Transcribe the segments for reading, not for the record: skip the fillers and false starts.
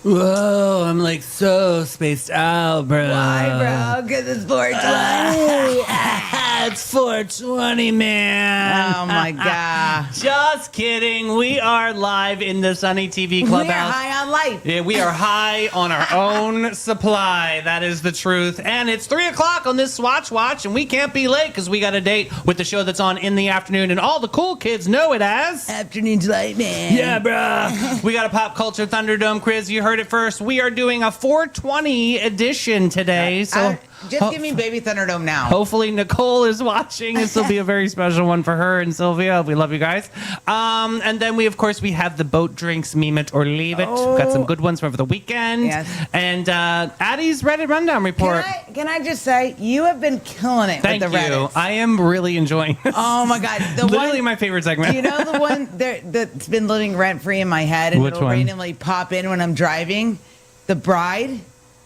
Whoa, I'm like so spaced out, bro. Why, bro? Because it's 420. It's 420, man. Oh, my God. Just kidding. We are live in the Sunny TV We're Clubhouse. high on life. Yeah, we are high on our own supply. That is the truth. And it's 3 o'clock on this Swatch Watch, and we can't be late because we got a date with the show that's on in the afternoon, and all the cool kids know it as Afternoon Delight, man. Yeah, bruh. We got a Pop Culture Thunderdome quiz. You heard it first. We are doing a 420 edition today. So Just give me Baby Thunderdome now. hopefully Nicole is watching. This will be a very special one for her and Sylvia. We love you guys. And then we have the boat drinks, meme it or leave it. We've got some good ones from over the weekend. Yes. And Addie's Reddit Rundown Report. Can I just say, you have been killing it Thank with the you. Reddit. I am really enjoying this. Oh, my God. Literally my favorite segment. You know the one that's been living rent-free in my head and Which it'll one? randomly pop in when I'm driving? The Bride?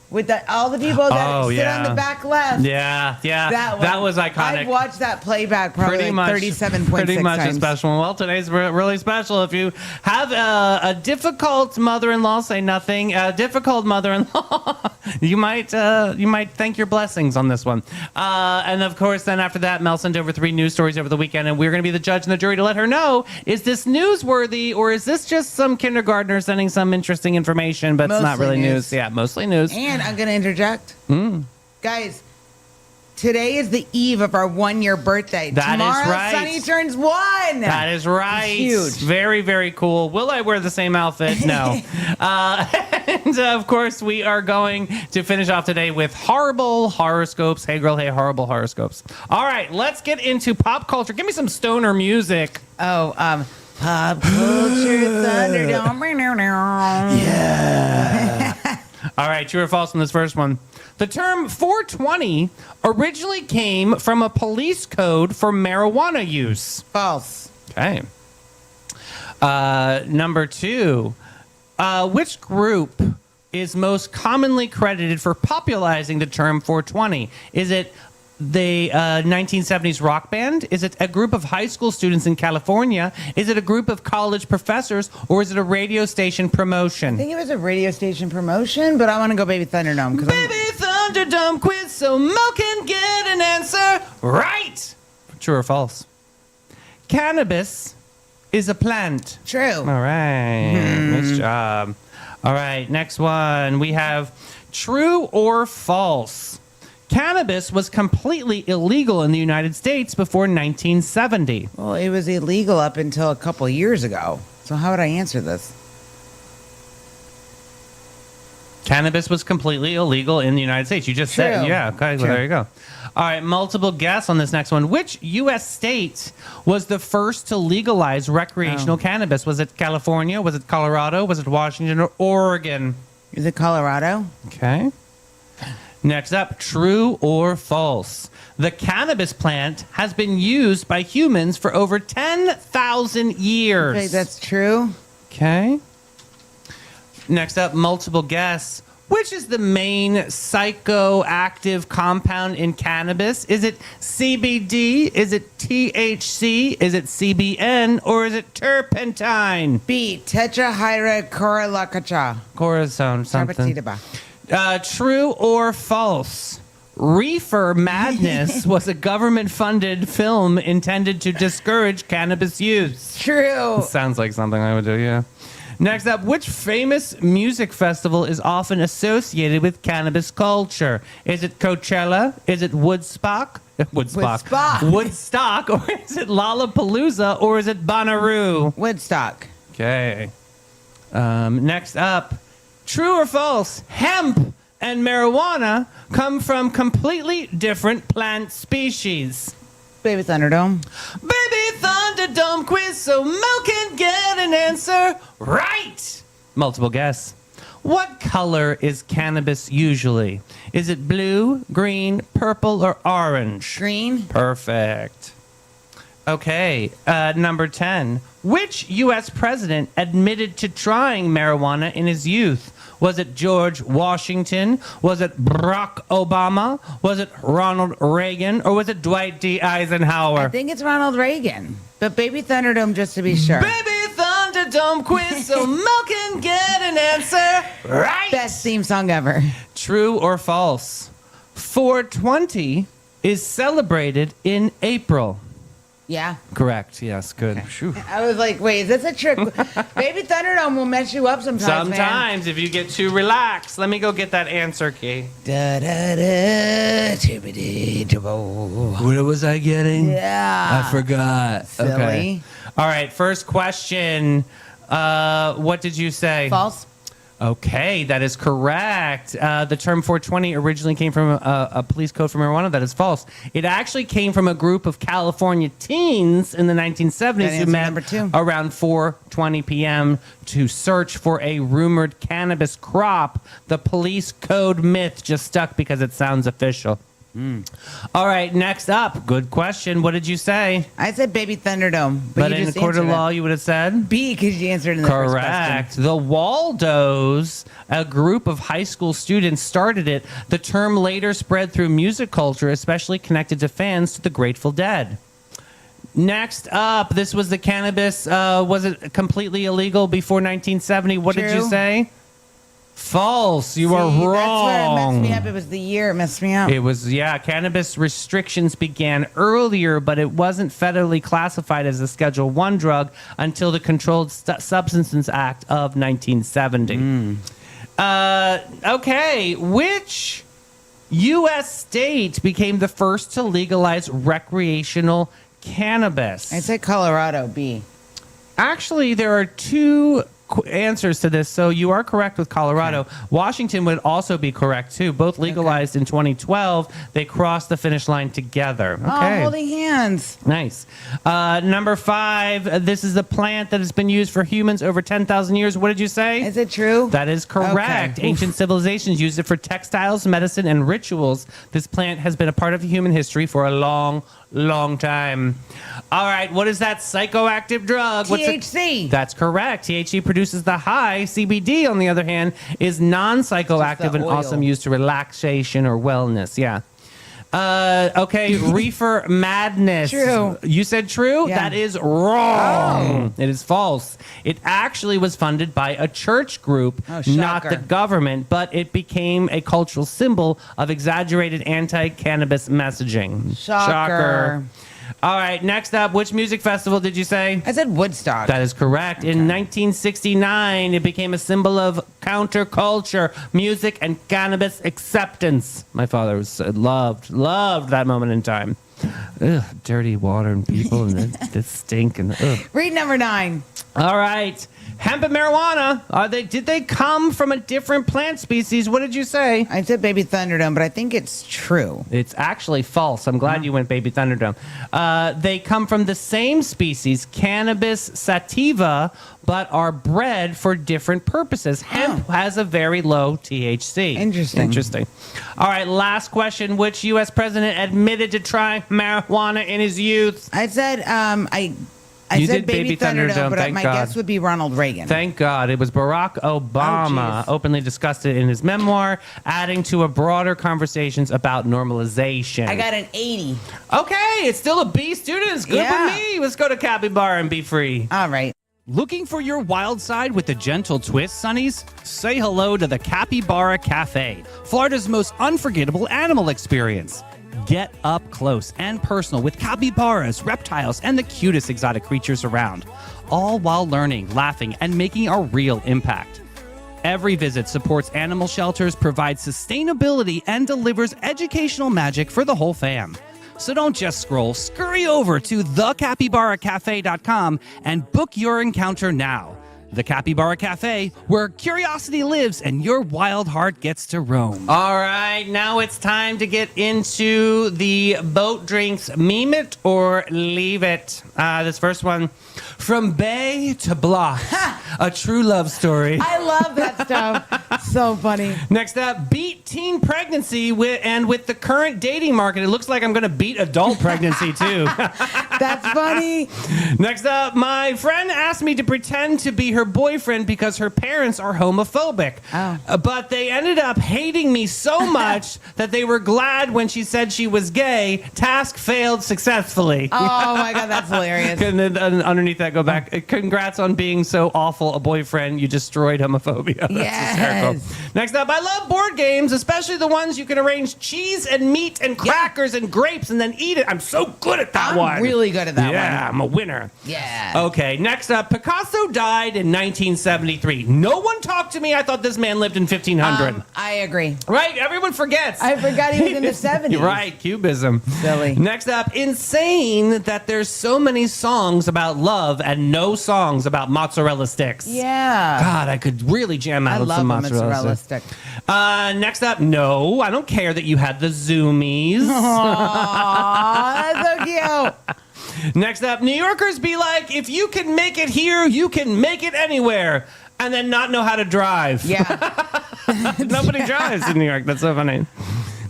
With all the people that sit on the back left. Yeah. That was iconic. I've watched that playback probably like 37.6 Pretty much times. a special one. Well, today's really special. If you have a difficult mother-in-law, say nothing. A difficult mother-in-law, you might thank your blessings on this one. And of course, then after that, Mel sent over 3 news stories over the weekend, and we're going to be the judge and the jury to let her know, is this newsworthy or is this just some kindergartner sending some interesting information, but it's not Mostly really news. news. Yeah, mostly news. And I'm going to interject. Guys, today is the eve of our 1-year birthday. That is Tomorrow, right. Sunny turns 1. That is right. Huge. Very, very cool. Will I wear the same outfit? No. And of course, we are going to finish off today with horrible horoscopes. Hey, girl, hey, horrible horoscopes. All right, let's get into pop culture. Give me some stoner music. Oh, Pop Culture Thunderdome. Yeah. All right, true or false on this first one. The term 420 originally came from a police code for marijuana use. False. Okay. Number 2. Which group is most commonly credited for popularizing the term 420? Is it the 1970s rock band? Is it a group of high school students in California? Is it a group of college professors? Or is it a radio station promotion? I think it was a radio station promotion, but I want to go Baby Thunderdome. Baby Thunderdome quiz so Mo can get an answer right. True or false? Cannabis is a plant. True. All right. Nice job. All right. Next one. We have true or false. Cannabis was completely illegal in the United States before 1970. Well, it was illegal up until a couple of years ago. So how would I answer this? Cannabis was completely illegal in the United States. You just said, True. yeah. Okay, well, there you go. All right, multiple guess on this next one. Which U.S. state was the first to legalize recreational cannabis? Was it California? Was it Colorado? Was it Washington or Oregon? Is it Colorado? Okay. Next up, true or false? The cannabis plant has been used by humans for over 10,000 years. Okay, that's true. Okay. Next up, multiple guess. Which is the main psychoactive compound in cannabis? Is it CBD? Is it THC? Is it CBN? Or is it turpentine? B. Tetrahydrochloroquine. Corazon, something. Tarpatidaba. True or false? Reefer Madness was a government-funded film intended to discourage cannabis use. True. Sounds like something I would do, yeah. Next up, which famous music festival is often associated with cannabis culture? Is it Coachella? Is it Woodstock? Woodstock. Or is it Lollapalooza? Or is it Bonnaroo? Woodstock. Okay. Next up, true or false? Hemp and marijuana come from completely different plant species. Baby Thunderdome. Baby Thunderdome quiz so Mel can get an answer right. Multiple guess. What color is cannabis usually? Is it blue, green, purple, or orange? Green. Perfect. Okay, number 10. Which U.S. president admitted to trying marijuana in his youth? Was it George Washington? Was it Barack Obama? Was it Ronald Reagan? Or was it Dwight D. Eisenhower? I think it's Ronald Reagan. But Baby Thunderdome just to be sure. Baby Thunderdome dumb quiz so Mel can get an answer right. Best theme song ever. True or false? 420 is celebrated in April. Yeah. Correct. Yes. Good. Phew. I was like, wait, is this a trick? Baby Thunderdome will mess you up sometimes, man. Sometimes, if you get too relaxed. Let me go get that answer key. Da, da, da, tibbity, tibbo. What was I getting? Yeah. I forgot. Silly. Okay. All right. First question. What did you say? False. Okay, that is correct. The term 420 originally came from a police code for marijuana. That is false. It actually came from a group of California teens in the 1970s who met around 4:20 p.m. to search for a rumored cannabis crop. The police code myth just stuck because it sounds official. All right, next up. Good question. What did you say? I said Baby Thunderdome. But you in just the court of answered law, it. you would have said? B, because you answered in the first question. Correct. The Waldos, a group of high school students, started it. The term later spread through music culture, especially connected to fans to the Grateful Dead. Next up, this was the cannabis. Was it completely illegal before 1970? What did you True. say? False. You are That's where it wrong. messed me up. It was the year it messed me up. It was, yeah, cannabis restrictions began earlier, but it wasn't federally classified as a Schedule I drug until the Controlled Substances Act of 1970. Okay, which U.S. state became the first to legalize recreational cannabis? I said Colorado, B. Actually, there are two answers to this, so you are correct with Colorado. Okay. Washington would also be correct too. Both legalized in 2012. They crossed the finish line together. Okay. Oh, holding hands. Nice. Number 5. This is a plant that has been used for humans over 10,000 years. What did you say? Is it true? That is correct. Okay. Ancient civilizations used it for textiles, medicine, and rituals. This plant has been a part of human history for a long time. All right, what is that psychoactive drug? THC. That's correct. THC produces the high. CBD, on the other hand, is non-psychoactive and also used to relaxation or wellness. Yeah. Okay, reefer madness. True. You said true? Yeah. That is wrong. It is false. It actually was funded by a church group, not the government, but it became a cultural symbol of exaggerated anti-cannabis messaging. Shocker. All right, next up, which music festival did you say? I said Woodstock. That is correct. Okay. In 1969, it became a symbol of counterculture, music, and cannabis acceptance. My father loved that moment in time. Ugh, dirty water and people and this stink and ugh. Read number 9. All right. Hemp and marijuana, did they come from a different plant species? What did you say? I said Baby Thunderdome, but I think it's true. It's actually false. I'm glad you went Baby Thunderdome. They come from the same species, Cannabis sativa, but are bred for different purposes. Hemp has a very low THC. Interesting. All right, last question. Which U.S. president admitted to trying marijuana in his youth? I said, I said Baby Thunderdome, but my guess would be Ronald Reagan. Thank God. It was Barack Obama openly discussed it in his memoir, adding to a broader conversations about normalization. I got an 80. Okay, it's still a B student. It's good for me. Let's go to Capybara and be free. All right. Looking for your wild side with a gentle twist, Sonnies? Say hello to the Capybara Cafe, Florida's most unforgettable animal experience. Get up close and personal with capybaras, reptiles, and the cutest exotic creatures around, all while learning, laughing, and making a real impact. Every visit supports animal shelters, provides sustainability, and delivers educational magic for the whole fam. So don't just scroll, scurry over to thecapybaracafe.com and book your encounter now. The Capybara Cafe, where curiosity lives and your wild heart gets to roam. All right, now it's time to get into the boat drinks. Meme it or leave it. This first one, From Bay to Block, a true love story. I love that stuff. So funny. Next up, beat teen pregnancy with the current dating market. It looks like I'm going to beat adult pregnancy too. That's funny. Next up, my friend asked me to pretend to be her her boyfriend because her parents are homophobic. But they ended up hating me so much that they were glad when she said she was gay. Task failed successfully. Oh my God, that's hilarious. And then underneath that, go back. Congrats on being so awful a boyfriend. You destroyed homophobia. That's hysterical. Next up, I love board games, especially the ones you can arrange cheese and meat and crackers and grapes and then eat it. I'm so good at that one. I'm really good at that one. Yeah, I'm a winner. Yeah. Okay, next up, Picasso died in 1973. No one talked to me. I thought this man lived in 1500. I agree. Right? Everyone forgets. I forgot he was in the 70s. Right, Cubism. Silly. Next up, insane that there's so many songs about love and no songs about mozzarella sticks. Yeah. God, I could really jam out I with love some a mozzarella stick. Next up, no, I don't care that you had the Zoomies. Aw, that's so cute. Next up, New Yorkers be like, if you can make it here, you can make it anywhere. And then not know how to drive. Yeah. Nobody drives in New York. That's so funny.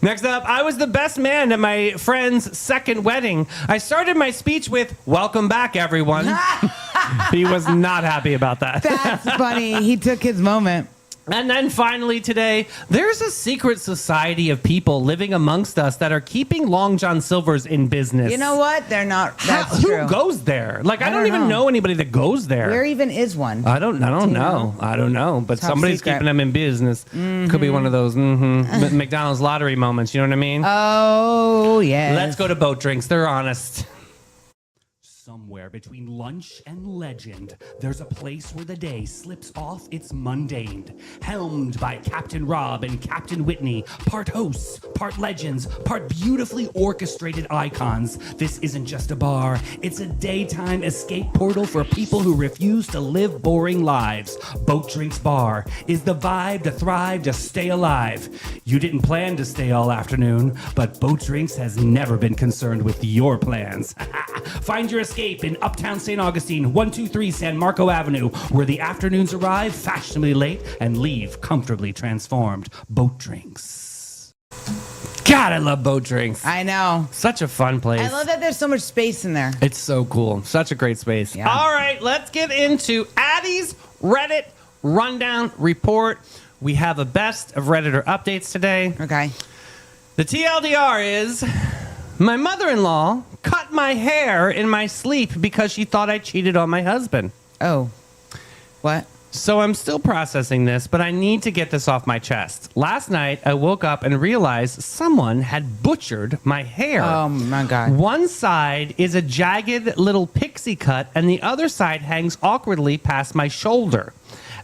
Next up, I was the best man at my friend's second wedding. I started my speech with, welcome back, everyone. He was not happy about that. That's funny. He took his moment. And then finally today, there's a secret society of people living amongst us that are keeping Long John Silver's in business. You know what? They're not. That's true. Who goes there? Like, I don't don't even know anybody that goes there. Where even is one? I don't know. know? I don't know. But Top somebody's secret. keeping them in business. Could be one of those McDonald's lottery moments. You know what I mean? Oh, yeah. Let's go to boat drinks. They're honest. Somewhere between lunch and legend, there's a place where the day slips off its mundane. Helmed by Captain Rob and Captain Whitney, part hosts, part legends, part beautifully orchestrated icons. This isn't just a bar, it's a daytime escape portal for people who refuse to live boring lives. Boat Drinks Bar is the vibe to thrive, to stay alive. You didn't plan to stay all afternoon, but Boat Drinks has never been concerned with your plans. Find your escape in Uptown St. Augustine, 123 San Marco Avenue, where the afternoons arrive fashionably late and leave comfortably transformed. Boat Drinks. God, I love boat drinks. I know. Such a fun place. I love that there's so much space in there. It's so cool. Such a great space. Yeah. All right, let's get into Addie's Reddit Rundown Report. We have a best of Redditor updates today. Okay. The TLDR is my mother-in-law cut my hair in my sleep because she thought I cheated on my husband. Oh. What? So I'm still processing this, but I need to get this off my chest. Last night, I woke up and realized someone had butchered my hair. Oh, my God. One side is a jagged little pixie cut, and the other side hangs awkwardly past my shoulder.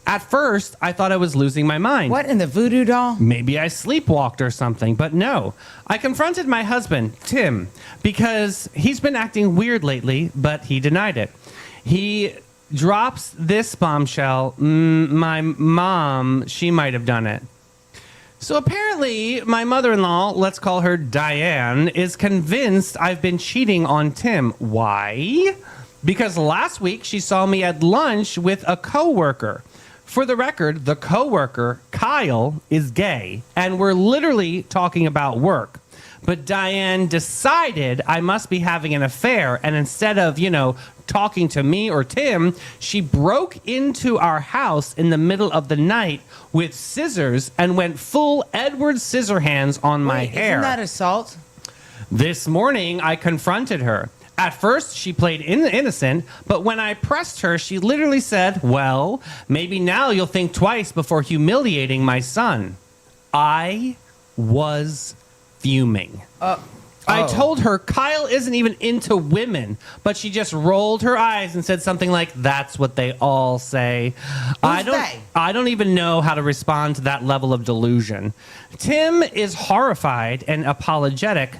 At first, I thought I was losing my mind. What in the voodoo doll? Maybe I sleepwalked or something, but no. I confronted my husband, Tim, because he's been acting weird lately, but he denied it. He drops this bombshell. My mom, she might have done it. So apparently, my mother-in-law, let's call her Diane, is convinced I've been cheating on Tim. Why? Because last week she saw me at lunch with a coworker. For the record, the coworker, Kyle, is gay, and we're literally talking about work. But Diane decided I must be having an affair, and instead of, talking to me or Tim, she broke into our house in the middle of the night with scissors and went full Edward Scissorhands on my hair. Isn't that assault? This morning, I confronted her. At first, she played innocent, but when I pressed her, she literally said, well, maybe now you'll think twice before humiliating my son. I was fuming. I told her Kyle isn't even into women, but she just rolled her eyes and said something like, that's what they all say. I don't even know how to respond to that level of delusion. Tim is horrified and apologetic,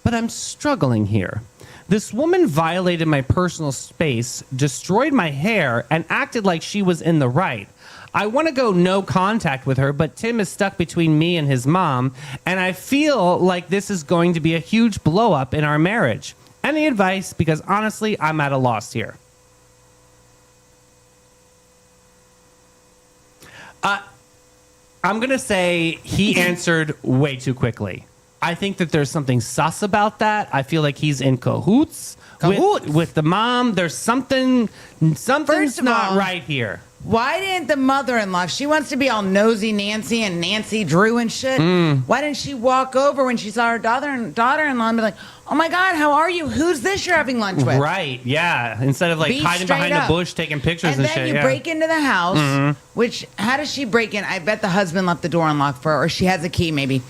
but I'm struggling here. This woman violated my personal space, destroyed my hair, and acted like she was in the right. I want to go no contact with her, but Tim is stuck between me and his mom, and I feel like this is going to be a huge blow up in our marriage. Any advice? Because honestly, I'm at a loss here. I'm going to say he answered way too quickly. I think that there's something sus about that. I feel like he's in cahoots. With the mom. There's something's not right here. Why didn't the mother-in-law, she wants to be all nosy Nancy and Nancy Drew and shit. Why didn't she walk over when she saw her daughter-in-law and be like, oh my God, how are you? Who's this you're having lunch with? Right, yeah. Instead of like Be hiding straight behind up. a bush taking pictures and And then shit. you Yeah. break into the house, which, how does she break in? I bet the husband left the door unlocked for her, or she has a key maybe.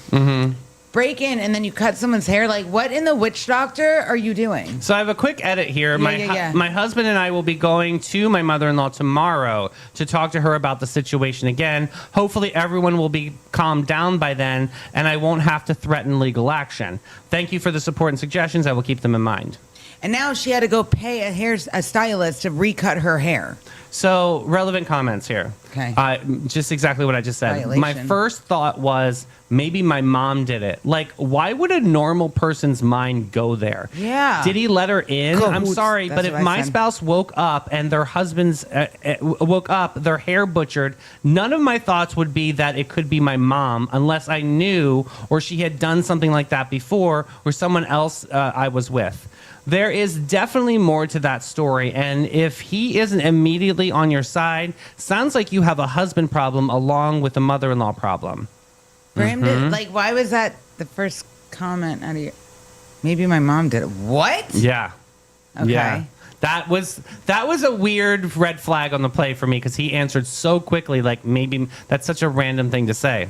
Break in and then you cut someone's hair. Like, what in the witch doctor are you doing? So I have a quick edit here. Yeah. My husband and I will be going to my mother-in-law tomorrow to talk to her about the situation again. Hopefully everyone will be calmed down by then and I won't have to threaten legal action. Thank you for the support and suggestions. I will keep them in mind. And now she had to go pay a stylist to recut her hair. So relevant comments here. Okay. Just exactly what I just said. Violation. My first thought was maybe my mom did it. Like, why would a normal person's mind go there? Yeah. Did he let her in? I'm Cahoots. sorry, That's but if what I my said. spouse woke up and their husband's woke up, their hair butchered, none of my thoughts would be that it could be my mom unless I knew or she had done something like that before or someone else I was with. There is definitely more to that story, and if he isn't immediately on your side, sounds like you have a husband problem along with a mother-in-law problem. For him to, like, why was that the first comment out of you? Maybe my mom did it. What? Yeah. Okay. Yeah. That was a weird red flag on the play for me because he answered so quickly, like maybe that's such a random thing to say.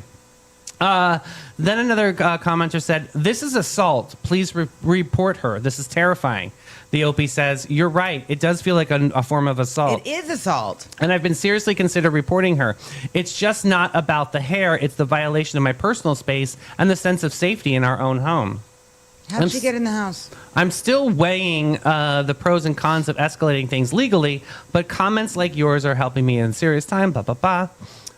Then another commenter said, "This is assault. Please report her. This is terrifying." The OP says, "You're right. It does feel like a form of assault. It is assault. And I've been seriously considered reporting her. It's just not about the hair. It's the violation of my personal space and the sense of safety in our own home." How did I'm she get in the house? I'm still weighing the pros and cons of escalating things legally, but comments like yours are helping me in serious time, blah, blah, blah.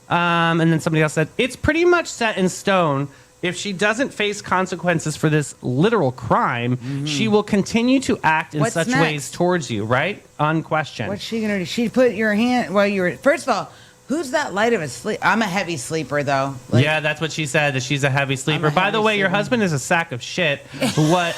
And then somebody else said, "It's pretty much set in stone. If she doesn't face consequences for this literal crime, she will continue to act in What's such next? ways towards you," right? Unquestioned. What's she gonna do? She put your hand while you were. First of all, who's that light of a sleep? I'm a heavy sleeper though. Like, Yeah, that's what she said, that she's a heavy sleeper. I'm a By the heavy way, your sleeper. husband is a sack of shit. What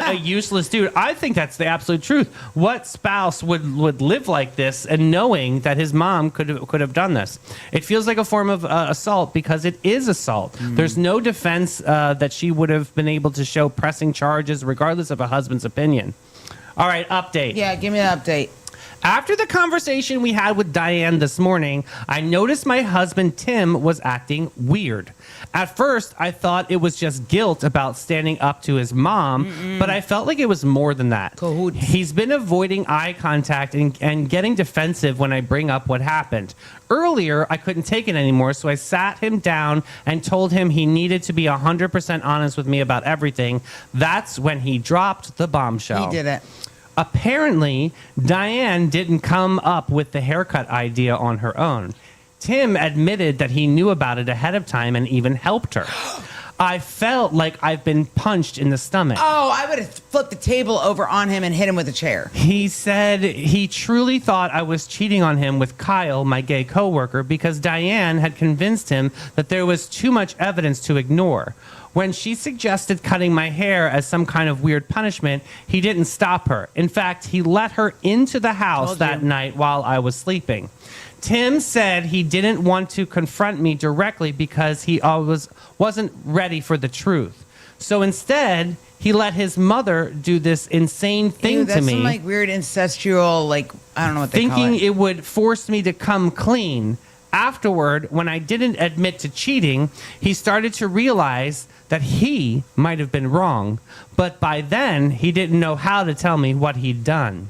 a useless dude. I think that's the absolute truth. What spouse would live like this and knowing that his mom could have done this? It feels like a form of assault because it is assault. There's no defense that she would have been able to show pressing charges regardless of a husband's opinion. All right, update. Yeah, give me an update. After the conversation we had with Diane this morning, I noticed my husband Tim was acting weird. At first, I thought it was just guilt about standing up to his mom, but I felt like it was more than that. Cahoots. He's been avoiding eye contact and getting defensive when I bring up what happened. Earlier, I couldn't take it anymore, so I sat him down and told him he needed to be 100% honest with me about everything. That's when he dropped the bombshell. He did it. Apparently, Diane didn't come up with the haircut idea on her own. Tim admitted that he knew about it ahead of time and even helped her. I felt like I've been punched in the stomach. Oh, I would have flipped the table over on him and hit him with a chair. He said he truly thought I was cheating on him with Kyle, my gay coworker, because Diane had convinced him that there was too much evidence to ignore. When she suggested cutting my hair as some kind of weird punishment, he didn't stop her. In fact, he let her into the house Told that you. night while I was sleeping. Tim said he didn't want to confront me directly because he wasn't ready for the truth. So instead, he let his mother do this insane thing Ew, to that's me, some like weird incestual, like I don't know what they call thinking it. it would force me to come clean. Afterward, when I didn't admit to cheating, he started to realize that he might have been wrong, but by then he didn't know how to tell me what he'd done.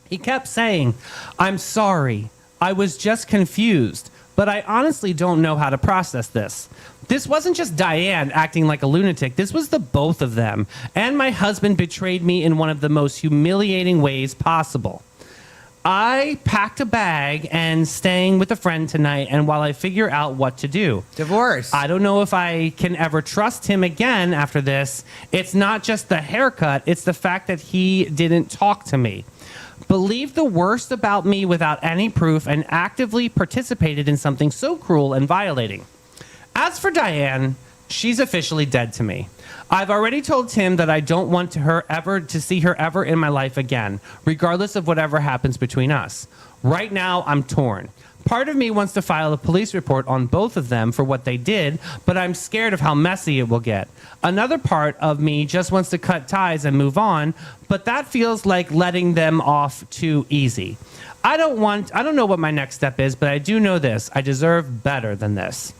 He kept saying, "I'm sorry. I was just confused, but I honestly don't know how to process this." This wasn't just Diane acting like a lunatic. This was the both of them. And my husband betrayed me in one of the most humiliating ways possible. I packed a bag and staying with a friend tonight, and while I figure out what to do. Divorce. I don't know if I can ever trust him again after this. It's not just the haircut, it's the fact that he didn't talk to me, believed the worst about me without any proof, and actively participated in something so cruel and violating. As for Diane, she's officially dead to me. I've already told Tim that I don't want to see her ever in my life again, regardless of whatever happens between us. Right now, I'm torn. Part of me wants to file a police report on both of them for what they did, but I'm scared of how messy it will get. Another part of me just wants to cut ties and move on, but that feels like letting them off too easy. I don't know what my next step is, but I do know this. I deserve better than this.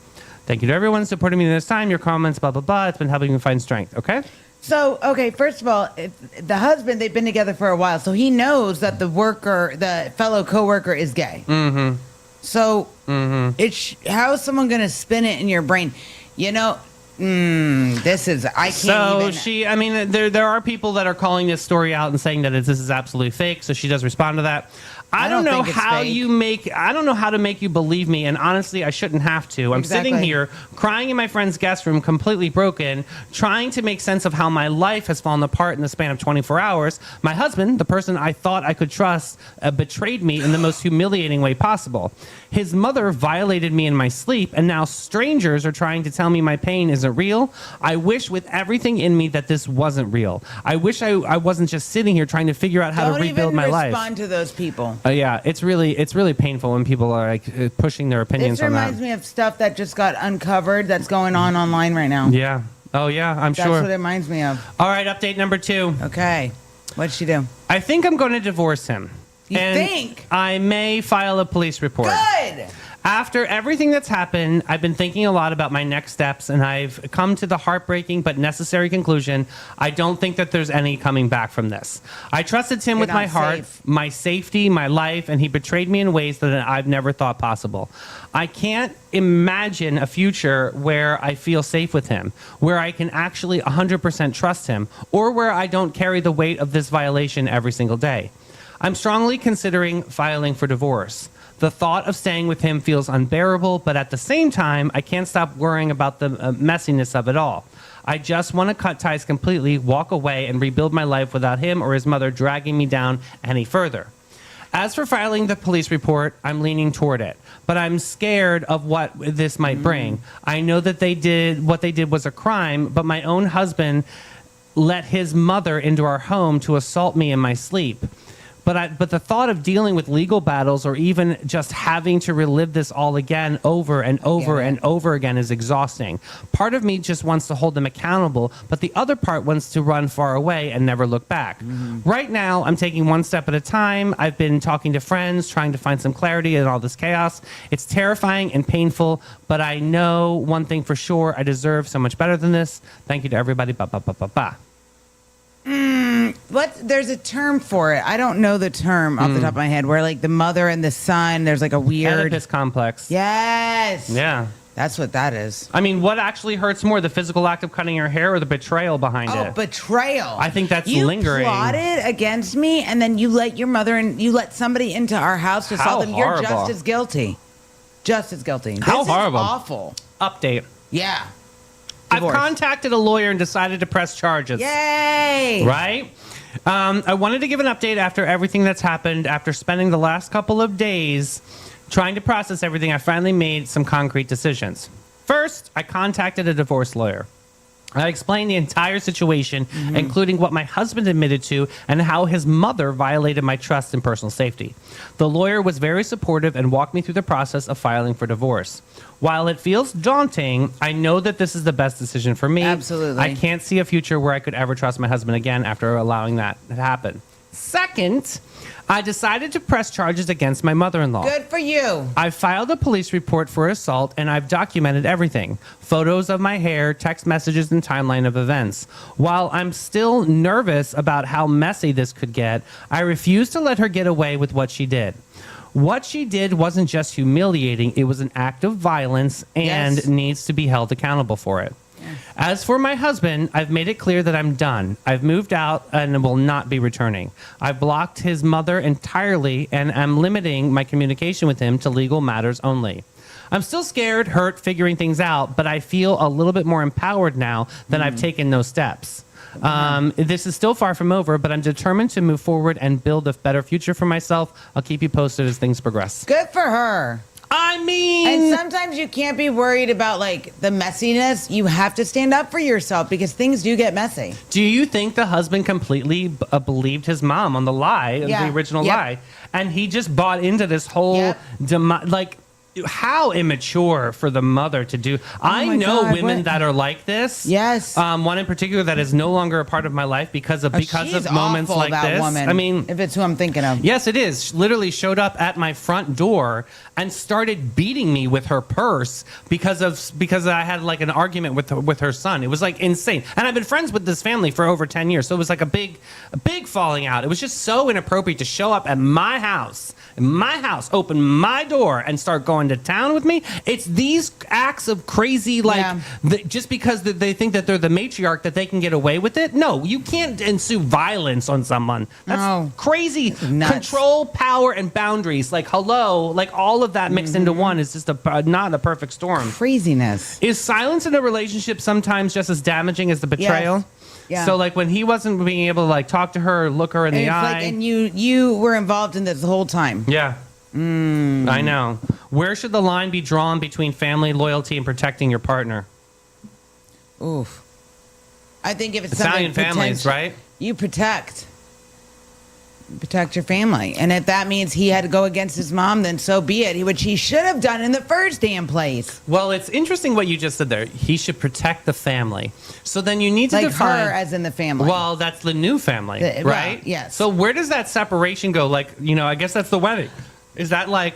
Thank you to everyone supporting me this time. Your comments, blah, blah, blah. It's been helping me find strength. Okay? So, okay, first of all, the husband, they've been together for a while, so he knows that the fellow coworker is gay. Mm-hmm. So, how is someone going to spin it in your brain? You know, this is, I can't even. There are people that are calling this story out and saying that this is absolutely fake, so she does respond to that. I don't know how to make you believe me, and honestly, I shouldn't have to. I'm sitting here crying in my friend's guest room, completely broken, trying to make sense of how my life has fallen apart in the span of 24 hours. My husband, the person I thought I could trust, betrayed me in the most humiliating way possible. His mother violated me in my sleep, and now strangers are trying to tell me my pain isn't real. I wish with everything in me that this wasn't real. I wish I wasn't just sitting here trying to figure out how to rebuild my life. Don't even respond to those people. Yeah, it's really painful when people are like pushing their opinions on that. This reminds me of stuff that just got uncovered that's going on online right now. Yeah. Oh yeah, I'm sure. That's what it reminds me of. All right, update number 2. Okay. What'd she do? I think I'm going to divorce him. You think? I may file a police report. Good! After everything that's happened, I've been thinking a lot about my next steps, and I've come to the heartbreaking but necessary conclusion. I don't think that there's any coming back from this. I trusted him with my heart, my safety, my life, and he betrayed me in ways that I've never thought possible. I can't imagine a future where I feel safe with him, where I can actually 100% trust him, or where I don't carry the weight of this violation every single day. I'm strongly considering filing for divorce. The thought of staying with him feels unbearable, but at the same time, I can't stop worrying about the messiness of it all. I just want to cut ties completely, walk away, and rebuild my life without him or his mother dragging me down any further. As for filing the police report, I'm leaning toward it, but I'm scared of what this might bring. I know that what they did was a crime, but my own husband let his mother into our home to assault me in my sleep. But the thought of dealing with legal battles or even just having to relive this all again over and over and over again is exhausting. Part of me just wants to hold them accountable, but the other part wants to run far away and never look back. Right now, I'm taking one step at a time. I've been talking to friends, trying to find some clarity in all this chaos. It's terrifying and painful, but I know one thing for sure. I deserve so much better than this. Thank you to everybody. Ba, ba, ba, ba, ba. There's a term for it. I don't know the term off the top of my head. Where like the mother and the son, there's like a weird Oedipus complex. Yes. Yeah. That's what that is. I mean, what actually hurts more, the physical act of cutting your hair or the betrayal behind it? Oh, betrayal. I think that's lingering. You plotted against me, and then you let your mother and you let somebody into our house to assault them. You're just as guilty. Just as guilty. How horrible. Is awful. Update. Yeah. Divorce. I've contacted a lawyer and decided to press charges. Yay! Right? I wanted to give an update after everything that's happened. After spending the last couple of days trying to process everything, I finally made some concrete decisions. First, I contacted a divorce lawyer. I explained the entire situation, including what my husband admitted to and how his mother violated my trust and personal safety. The lawyer was very supportive and walked me through the process of filing for divorce. While it feels daunting, I know that this is the best decision for me. Absolutely. I can't see a future where I could ever trust my husband again after allowing that to happen. Second, I decided to press charges against my mother-in-law. Good for you. I filed a police report for assault, and I've documented everything. Photos of my hair, text messages, and timeline of events. While I'm still nervous about how messy this could get, I refuse to let her get away with what she did. What she did wasn't just humiliating, it was an act of violence and needs to be held accountable for it. As for my husband, I've made it clear that I'm done. I've moved out and will not be returning. I've blocked his mother entirely and am limiting my communication with him to legal matters only. I'm still scared, hurt, figuring things out, but I feel a little bit more empowered now that I've taken those steps. This is still far from over, but I'm determined to move forward and build a better future for myself. I'll keep you posted as things progress. Good for her. I mean, And sometimes you can't be worried about like the messiness. You have to stand up for yourself because things do get messy. do you think the husband completely believed his mom on the lie, Yeah. the original Yep. lie, and he just bought into this whole Yep. like? How immature for the mother to do. I my know God, women what? that are like this. Yes. One in particular that is no longer a part of my life because of She's moments awful, like that this. woman, I mean, if it's who I'm thinking of. yes, it is. She literally showed up at my front door and started beating me with her purse because I had like an argument with her son. It was like insane. And I've been friends with this family for over 10 years. So it was like a big falling out. It was just so inappropriate to show up at my house, open my door and start going to town with me. It's these acts of crazy, like just because they think that they're the matriarch that they can get away with it. No, you can't ensue violence on someone. That's No. crazy. Nuts. Control, power, and boundaries. Like, hello, like all of that mixed into one is just not a perfect storm. Craziness. Is silence in a relationship sometimes just as damaging as the betrayal? Yes. Yeah. So, like, when he wasn't being able to like talk to her, look her in And the it's eye. like, and you were involved in this the whole time. Yeah. I know. Where should the line be drawn between family loyalty and protecting your partner? Oof. I think if it's Italian something families, right? You protect your family, and if that means he had to go against his mom, then so be it. Which he should have done in the first damn place. Well, it's interesting what you just said there. He should protect the family. So then you need to Like define her, as in the family. Well, that's the new family, Well, right? yes. So where does that separation go? Like, I guess that's the wedding. Is that like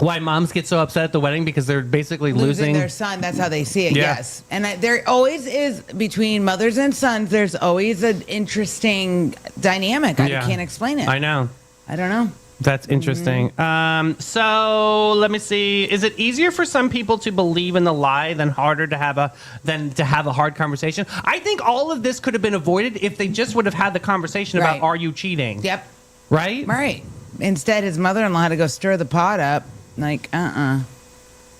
why moms get so upset at the wedding because they're basically losing losing their son. That's how they see it. Yeah. Yes, and there always is between mothers and sons. There's always an interesting dynamic. I Yeah. can't explain it. I know. I don't know. That's interesting. So let me see. Is it easier for some people to believe in the lie than to have a hard conversation? I think all of this could have been avoided if they just would have had the conversation about, Right. are you cheating? Yep. Right? Right. Instead, his mother-in-law had to go stir the pot up. Like,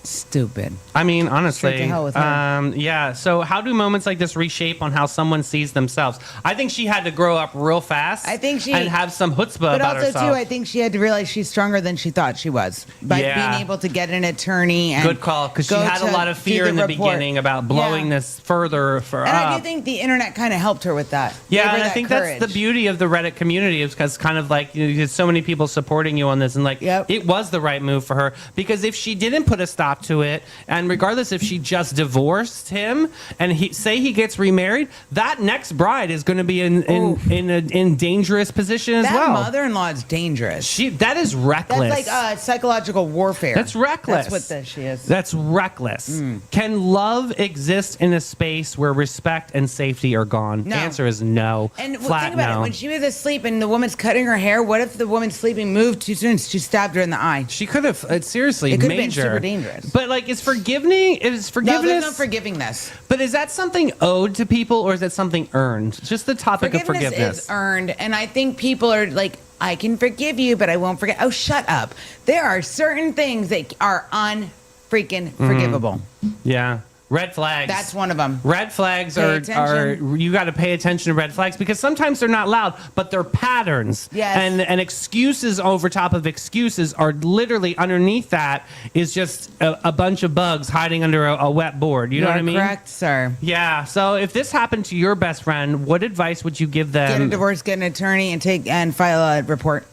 stupid. I mean, honestly, Straight to hell with her. yeah. So, how do moments like this reshape on how someone sees themselves? I think she had to grow up real fast. I think she- and have some chutzpah But about also, herself. too, I think she had to realize she's stronger than she thought she was by Yeah. being able to get an attorney. And Good call, because she go had a to lot of do fear in the report. beginning about blowing Yeah. this further for And I up. do think the internet kind of helped her with that. Yeah, Gave her and I that think courage. that's the beauty of the Reddit community, is because kind of like there's so many people supporting you on this, and like Yep. it was the right move for her, because if she didn't put a stop to it, and regardless if she just divorced him and he gets remarried, that next bride is going to be in dangerous position as That well. mother-in-law is dangerous. That is reckless. That's like psychological warfare. That's reckless. That's what she is. That's reckless. Can love exist in a space where respect and safety are gone? No. Answer is no. And Flat think about no. it. When she was asleep and the woman's cutting her hair, what if the woman sleeping moved too soon? She stabbed her in the eye. She could have seriously It could have been major. super dangerous. But like, is forgiveness? No, there's no forgiving this. But is that something owed to people, or is that something earned? Just the topic of forgiveness. Is earned, and I think people are like, I can forgive you, but I won't forget. Oh, shut up. There are certain things that are unfreaking forgivable. Yeah. Red flags. That's one of them. Red flags Pay are attention. you got to pay attention to red flags, because sometimes they're not loud, but they're patterns. Yes. And excuses over top of excuses are literally underneath that is just a bunch of bugs hiding under a wet board. You know what I mean? Correct, sir. Yeah. So if this happened to your best friend, what advice would you give them? Get a divorce, get an attorney, and file a report.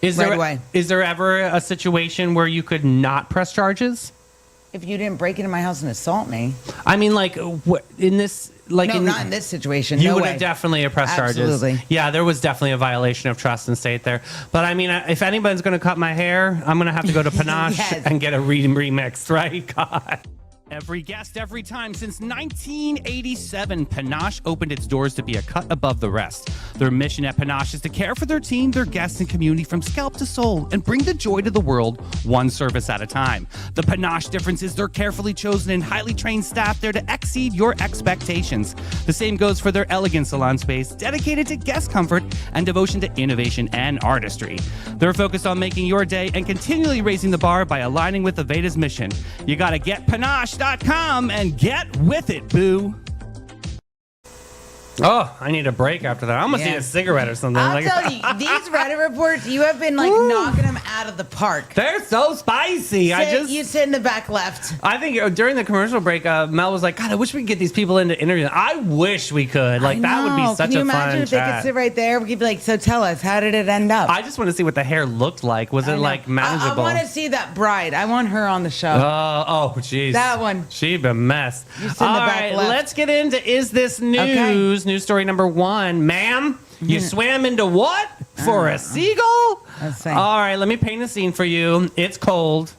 Is right there away. Is there ever a situation where you could not press charges? If you didn't break into my house and assault me, I mean, like, what in this, like, no, not in this situation. You no would way. have definitely pressed charges. Absolutely. Yeah, there was definitely a violation of trust and state there. But I mean, if anybody's going to cut my hair, I'm going to have to go to Panache Yes. and get a remixed, right? God. Every guest, every time. Since 1987, Panache opened its doors to be a cut above the rest. Their mission at Panache is to care for their team, their guests, and community from scalp to soul and bring the joy to the world one service at a time. The Panache difference is their carefully chosen and highly trained staff there to exceed your expectations. The same goes for their elegant salon space, dedicated to guest comfort and devotion to innovation and artistry. They're focused on making your day and continually raising the bar by aligning with Aveda's mission. You gotta get Panache.com and get with it, boo. Oh, I need a break after that. I almost Yeah. need a cigarette or something. I'll tell you, these Reddit reports, you have been like knocking them out of the park. They're so spicy. You sit in the back left. I think during the commercial break, Mel was like, God, I wish we could get these people into interviews. I wish we could. Like, that would be such Can you a imagine fun if they could chat. sit right there? We could be like, so tell us, how did it end up? I just want to see what the hair looked like. Was it like manageable? I want to see that bride. I want her on the show. Oh, jeez. That one. She'd be a mess. You sit in All the back right, left. let's get into Is This News? Okay. News story number 1. Ma'am, you swam into what? For a seagull? Let's see. All right, let me paint a scene for you. It's cold.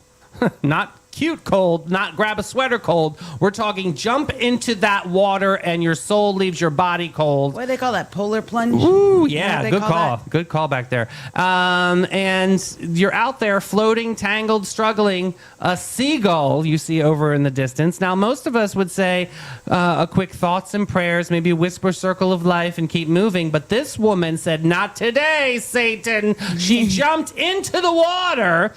Not cute cold, not grab a sweater cold. We're talking jump into that water and your soul leaves your body cold. What do they call that? Polar plunge? Ooh, Is that yeah, what they good call call. that? Good call back there. And you're out there floating, tangled, struggling. A seagull you see over in the distance. Now, most of us would say a quick thoughts and prayers, maybe a whisper circle of life and keep moving. But this woman said, not today, Satan. She jumped into the water.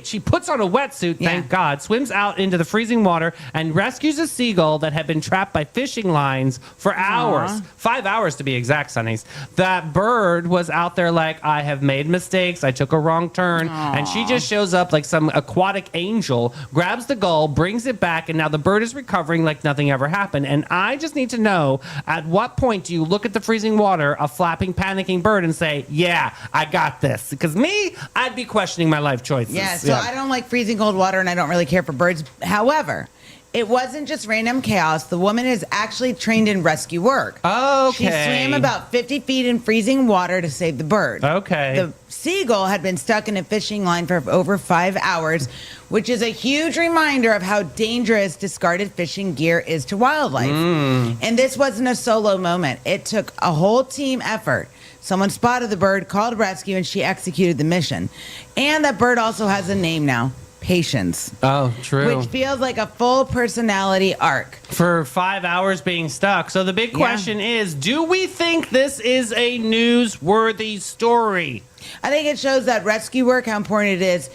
She puts on a wetsuit, thank God, swims out into the freezing water and rescues a seagull that had been trapped by fishing lines for hours. 5 hours to be exact, Sonnies. That bird was out there like, I have made mistakes, I took a wrong turn, and she just shows up like some aquatic angel, grabs the gull, brings it back, and now the bird is recovering like nothing ever happened. And I just need to know, at what point do you look at the freezing water, a flapping, panicking bird, and say, yeah, I got this? Because me, I'd be questioning my life choices. Yeah, so I don't like freezing cold water and I don't really care for birds. However, it wasn't just random chaos. The woman is actually trained in rescue work. Okay. She swam about 50 feet in freezing water to save the bird. Okay. The seagull had been stuck in a fishing line for over 5 hours, which is a huge reminder of how dangerous discarded fishing gear is to wildlife. And this wasn't a solo moment. It took a whole team effort. Someone spotted the bird, called rescue, and she executed the mission. And that bird also has a name now, Patience. Oh, true. Which feels like a full personality arc. For 5 hours being stuck. So the big question is, do we think this is a newsworthy story? I think it shows that rescue work, how important it is,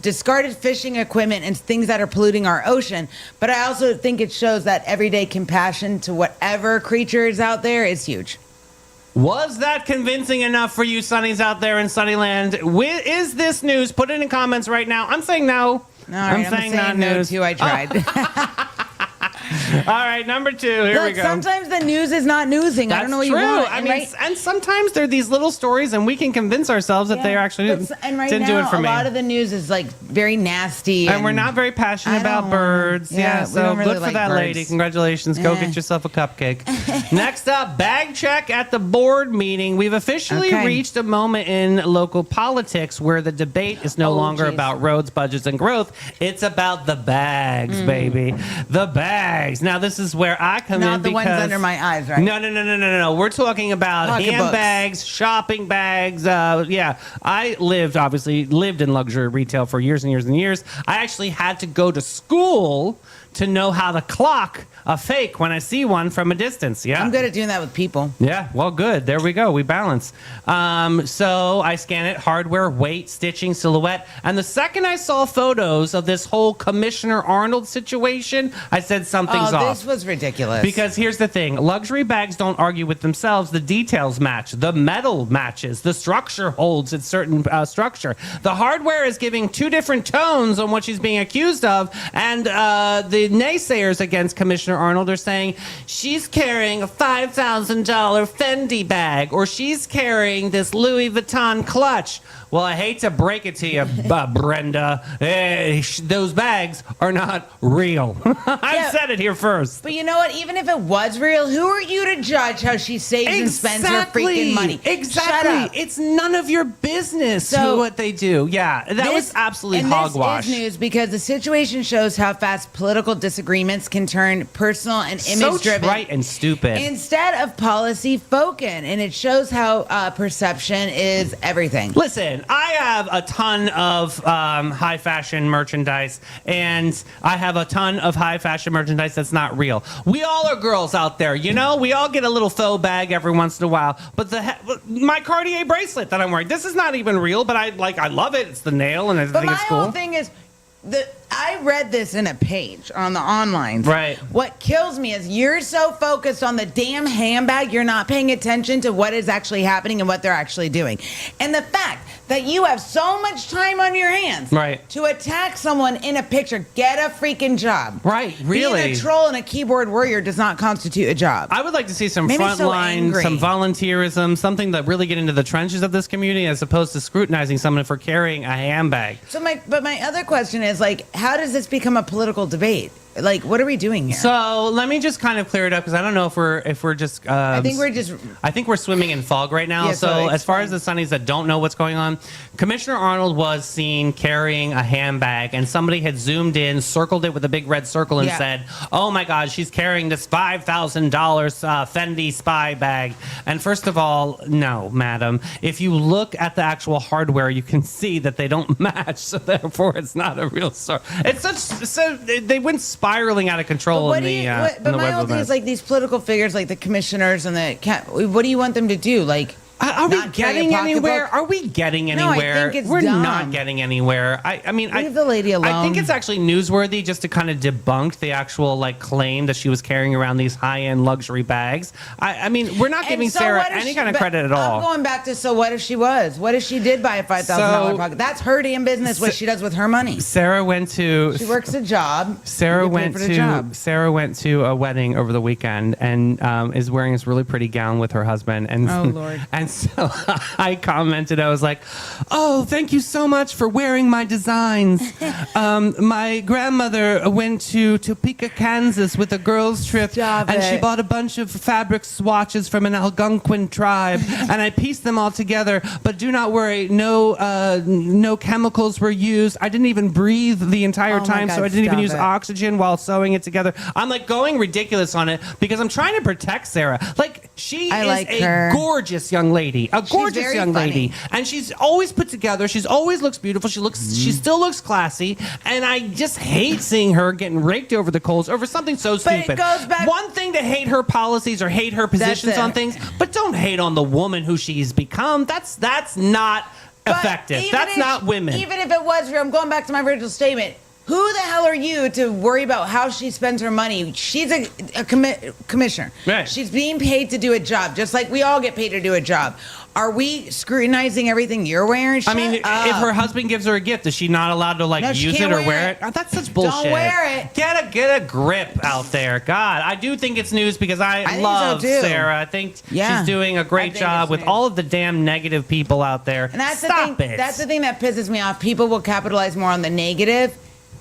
discarded fishing equipment and things that are polluting our ocean. But I also think it shows that everyday compassion to whatever creature is out there is huge. Was that convincing enough for you Sunnies out there in Sunnyland? Is this news? Put it in comments right now. I'm saying no. All right, I'm saying not no news. too. I tried. All right, number 2. Here we Look, go. sometimes the news is not newsing. I don't know what you want. I mean, and sometimes they're these little stories, and we can convince ourselves that they actually and right didn't now, do it for a me. lot of the news is like very nasty. And we're not very passionate I about don't- birds. yeah, Yeah, we so don't really good for like that birds. lady. Congratulations. Go get yourself a cupcake. Next up, bag check at the board meeting. We've officially reached a moment in local politics where the debate is no longer about roads, budgets, and growth. It's about the bags, baby. The bags. Now, this is where I come in Not the because... ones under my eyes, right? No. We're talking about Pocketbooks. handbags, shopping bags. I obviously lived in luxury retail for years and years and years. I actually had to go to school to know how to clock a fake when I see one from a distance. Yeah. I'm good at doing that with people. Yeah, well, good. There we go. We balance. So I scan it, hardware, weight, stitching, silhouette. And the second I saw photos of this whole Commissioner Arnold situation, I said something's off. This was ridiculous. Because here's the thing. Luxury bags don't argue with themselves. The details match. The metal matches. The structure holds its certain structure. The hardware is giving 2 different tones on what she's being accused of. And the naysayers against Commissioner Arnold are saying she's carrying a $5,000 Fendi bag or she's carrying this Louis Vuitton clutch. Well, I hate to break it to you, Brenda. Those bags are not real. I've said it here first. But you know what? Even if it was real, who are you to judge how she saves and spends her freaking money? Exactly. Shut up. It's none of your business what they do. Yeah, that was absolutely hogwash. This is news because the situation shows how fast political disagreements can turn personal and So image-driven. trite and stupid. Instead of policy-focused. And it shows how perception is everything. Listen, I have a ton of high fashion merchandise, and I have a ton of high fashion merchandise that's not real. We all are girls out there, you know? We all get a little faux bag every once in a while. But my Cartier bracelet that I'm wearing, this is not even real, but I love it. It's the nail, and I But think my it's cool. whole thing is, I read this in a page on the online. Right. What kills me is you're so focused on the damn handbag, you're not paying attention to what is actually happening and what they're actually doing. And the fact that you have so much time on your hands Right. to attack someone in a picture. Get a freaking job. Right, really. Being a troll and a keyboard warrior does not constitute a job. I would like to see some Made me so frontline, angry. some volunteerism, something that really get into the trenches of this community as opposed to scrutinizing someone for carrying a handbag. So my other question is, like, how does this become a political debate? Like, what are we doing here? So let me just kind of clear it up because I don't know if we're just. I think we're just. I think we're swimming in fog right now. Yeah, so so as far as explain. the Sunnies that don't know what's going on, Commissioner Arnold was seen carrying a handbag, and somebody had zoomed in, circled it with a big red circle, and Yeah. said, "Oh my God, she's carrying this $5,000 Fendi spy bag." And first of all, no, madam. If you look at the actual hardware, you can see that they don't match. So therefore, it's not a real story. It's such. So they went spiraling out of control in the in but the my web whole thing event. is, like, these political figures, like the commissioners and what do you want them to do? Like, Are we not carry a getting anywhere? pocketbook? Are we getting No, I anywhere? think it's We're dumb. not getting anywhere. I mean, Leave the lady I think alone. it's actually newsworthy just to kind of debunk the actual like claim that she was carrying around these high-end luxury bags. I mean, we're not And giving so Sarah what if any she- kind of but credit at all. I'm going back to, so what if she was? What if she did buy a $5,000 So- pocket? That's her damn business. What she does with her money. Sarah went to She works a job. Sarah You get paid went for the to job. Sarah went to a wedding over the weekend and is wearing this really pretty gown with her husband. And Oh, Lord. And so I commented, I was like, "Oh, thank you so much for wearing my designs. My grandmother went to Topeka, Kansas with a girls' trip, Stop and she it. bought a bunch of fabric swatches from an Algonquin tribe, and I pieced them all together. But do not worry, no chemicals were used. I didn't even breathe the entire Oh my time, so God, I didn't even stop use it. oxygen while sewing it together." I'm like going ridiculous on it because I'm trying to protect Sarah. Like she I is like a her. gorgeous young lady, a gorgeous very young funny. lady, and she's always put together. She's always looks beautiful. She still looks classy, and I just hate seeing her getting raked over the coals over something so But it stupid. goes back- One thing to hate her policies or hate her positions it. on things, but don't hate on the woman who she's become. That's not But effective. even That's if- not women. Even if it was real, I'm going back to my original statement. Who the hell are you to worry about how she spends her money? She's a commissioner. Right. She's being paid to do a job, just like we all get paid to do a job. Are we scrutinizing everything you're wearing? I mean, Shut up. if her husband gives her a gift, is she not allowed to like No, she use can't it or wear wear it. it? Oh, that's such bullshit. wear it. Get a grip out there. God, I do think it's news because I think so, love too. Sarah. I think Yeah. she's doing a I great think job it's with news. all of the damn negative people out there. And that's Stop the thing. it. That's the thing that pisses me off. People will capitalize more on the negative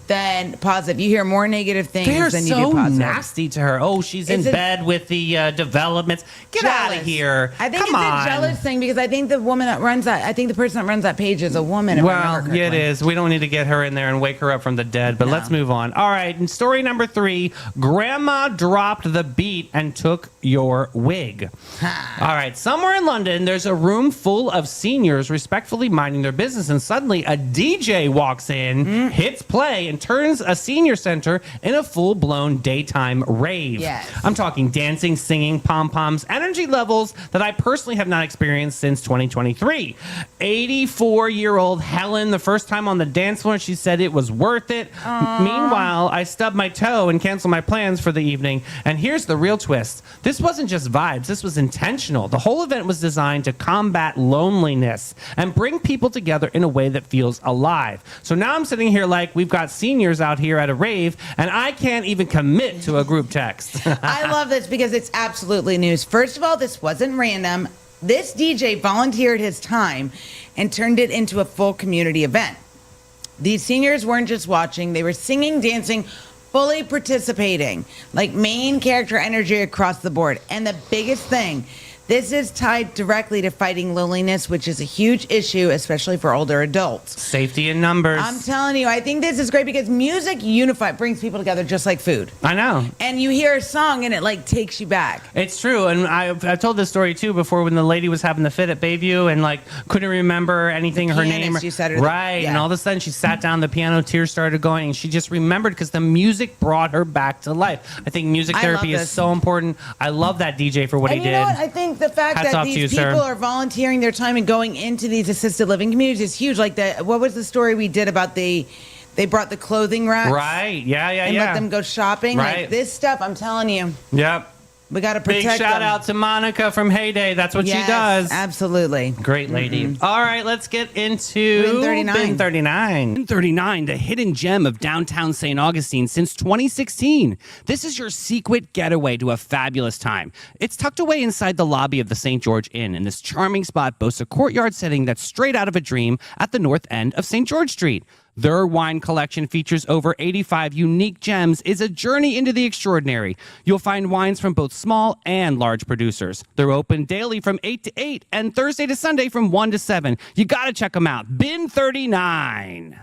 than positive. You hear more negative things They're than you so do positive. nasty to her. Oh, she's in Is it- bed with the developments. Get out of Jealous. here. I think Come it's on. a jealous thing because I think the woman that runs that, I think the person that runs that page is a woman. If I Well, remember yeah, it correctly. is. We don't need to get her in there and wake her up from the dead, but No. let's move on. All right, and story number 3, Grandma dropped the beat and took your wig. All right, somewhere in London, there's a room full of seniors respectfully minding their business, and suddenly a DJ walks in, hits play, and turns a senior center in a full-blown daytime rave. Yes. I'm talking dancing, singing, pom-poms, energy levels that I personally have not experienced since 2023. 84-year-old Helen, the first time on the dance floor, she said it was worth it. Meanwhile, I stubbed my toe and canceled my plans for the evening. And here's the real twist. This wasn't just vibes. This was intentional. The whole event was designed to combat loneliness and bring people together in a way that feels alive. So now I'm sitting here like we've got seniors out here at a rave, and I can't even commit to a group text. I love this because it's absolutely news. First of all, this wasn't random. This DJ volunteered his time and turned it into a full community event. These seniors weren't just watching, they were singing, dancing, fully participating, like main character energy across the board. And the biggest thing, this is tied directly to fighting loneliness, which is a huge issue, especially for older adults. Safety in numbers. I'm telling you, I think this is great because music brings people together just like food. I know. And you hear a song and it like takes you back. It's true, and I told this story too before when the lady was having the fit at Bayview and like couldn't remember anything, The her pianist, name, you said her- right? And yeah. all of a sudden she sat down, the piano, tears started going, and she just remembered because the music brought her back to life. I think music I therapy love is this. so important. I love that DJ for what And he you did. know what? I think the fact Hats that off to these you, sir. people are volunteering their time and going into these assisted living communities is huge. Like what was the story we did about they brought the clothing racks Right? Yeah, yeah, and yeah. let them go shopping. Right. Like this stuff, I'm telling you. Yep. We got to Big protect shout them. out to Monica from Heyday. That's what she does. Absolutely. Great lady. All right, let's get into Bin 39. Bin 39. Bin 39, the hidden gem of downtown St. Augustine since 2016. This is your secret getaway to a fabulous time. It's tucked away inside the lobby of the St. George Inn, and this charming spot boasts a courtyard setting that's straight out of a dream at the north end of St. George Street. Their wine collection features over 85 unique gems, is a journey into the extraordinary. You'll find wines from both small and large producers. They're open daily from 8 to 8 and Thursday to Sunday from 1 to 7. You got to check them out. Bin 39.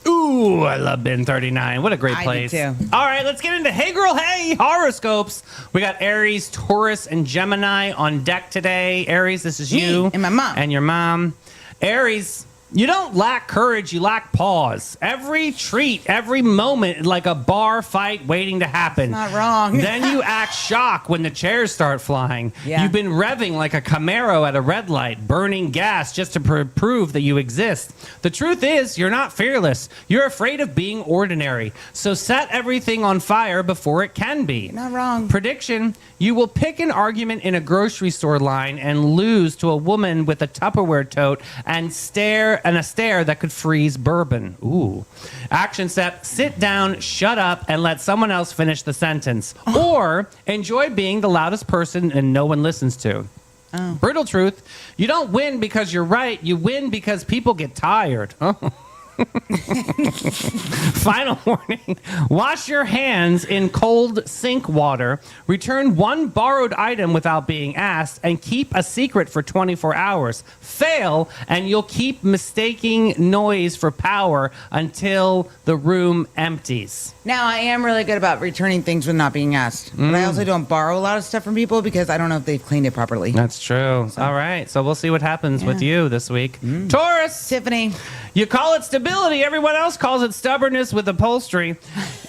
Ooh, I love Bin 39. What a great I do place. too. All right, let's get into Hey Girl Hey horoscopes. We got Aries, Taurus, and Gemini on deck today. Aries, this is Me you. and my mom. And your mom. Aries, you don't lack courage, you lack pause. Every treat, every moment, like a bar fight waiting to happen. Not wrong. Then you act shocked when the chairs start flying. Yeah. You've been revving like a Camaro at a red light, burning gas just to prove that you exist. The truth is, you're not fearless. You're afraid of being ordinary. So set everything on fire before it can be. Not wrong. Prediction, you will pick an argument in a grocery store line and lose to a woman with a Tupperware tote and a stare that could freeze bourbon. Ooh. Action step, sit down, shut up, and let someone else finish the sentence. Or enjoy being the loudest person and no one listens to. Brutal truth, you don't win because you're right. You win because people get tired. Oh. Final warning. Wash your hands in cold sink water. Return one borrowed item without being asked. And keep a secret for 24 hours. Fail, and you'll keep mistaking noise for power until the room empties. Now, I am really good about returning things when not being asked. But I also don't borrow a lot of stuff from people because I don't know if they've cleaned it properly. That's true. All right. So we'll see what happens with you this week. Taurus. Tiffany. You call it stability. Everyone else calls it stubbornness with upholstery.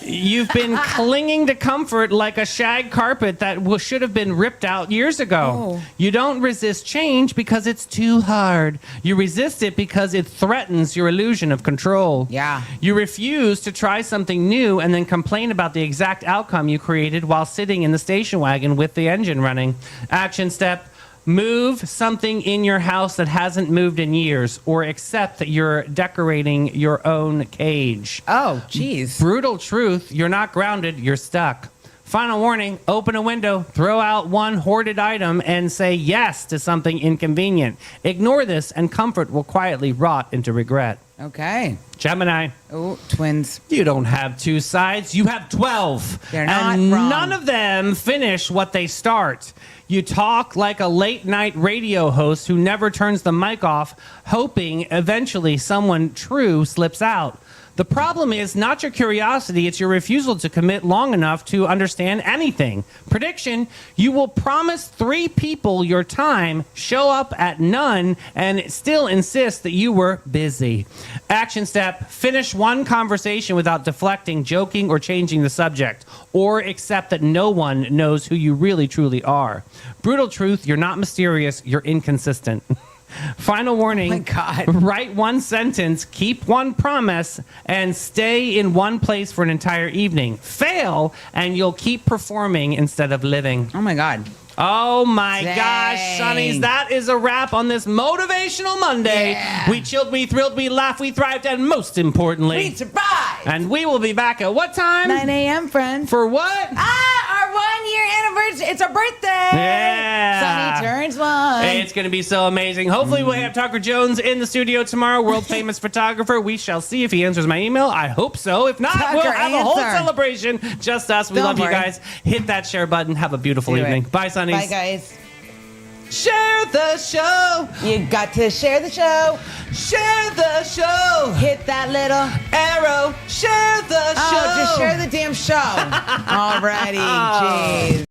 You've been clinging to comfort like a shag carpet that should have been ripped out years ago. Oh. You don't resist change because it's too hard. You resist it because it threatens your illusion of control. Yeah. You refuse to try something new and then complain about the exact outcome you created while sitting in the station wagon with the engine running. Action step. Move something in your house that hasn't moved in years, or accept that you're decorating your own cage. Oh, jeez. Brutal truth, you're not grounded, you're stuck. Final warning, open a window, throw out one hoarded item, and say yes to something inconvenient. Ignore this, and comfort will quietly rot into regret. Okay. Gemini. Oh, twins. You don't have two sides, you have 12. They're not and wrong. none of them finish what they start. You talk like a late night radio host who never turns the mic off, hoping eventually someone true slips out. The problem is not your curiosity, it's your refusal to commit long enough to understand anything. Prediction, you will promise 3 people your time, show up at none, and still insist that you were busy. Action step, finish one conversation without deflecting, joking, or changing the subject, or accept that no one knows who you really truly are. Brutal truth, you're not mysterious, you're inconsistent. Final warning. Oh my God. Write one sentence, keep one promise, and stay in one place for an entire evening. Fail, and you'll keep performing instead of living. Oh, my God. Oh my Dang. gosh, Sonnies, that is a wrap on this Motivational Monday. Yeah. We chilled, we thrilled, we laughed, we thrived, and most importantly, We surprised. and we will be back at what time? 9 a.m., friends. For what? Our 1-year anniversary. It's our birthday. Yeah. Sonny turns 1. It's going to be so amazing. Hopefully, we'll have Tucker Jones in the studio tomorrow, world famous photographer. We shall see if he answers my email. I hope so. If not, Tucker, we'll have a whole answer. celebration. Just us. We Don't love worry. you guys. Hit that share button. Have a beautiful Do evening. it. Bye, Sonnies. Bye, guys. Share the show. You got to share the show. Share the show. Hit that little. Arrow. Share the show. Oh, just share the damn show. Alrighty. Jeez.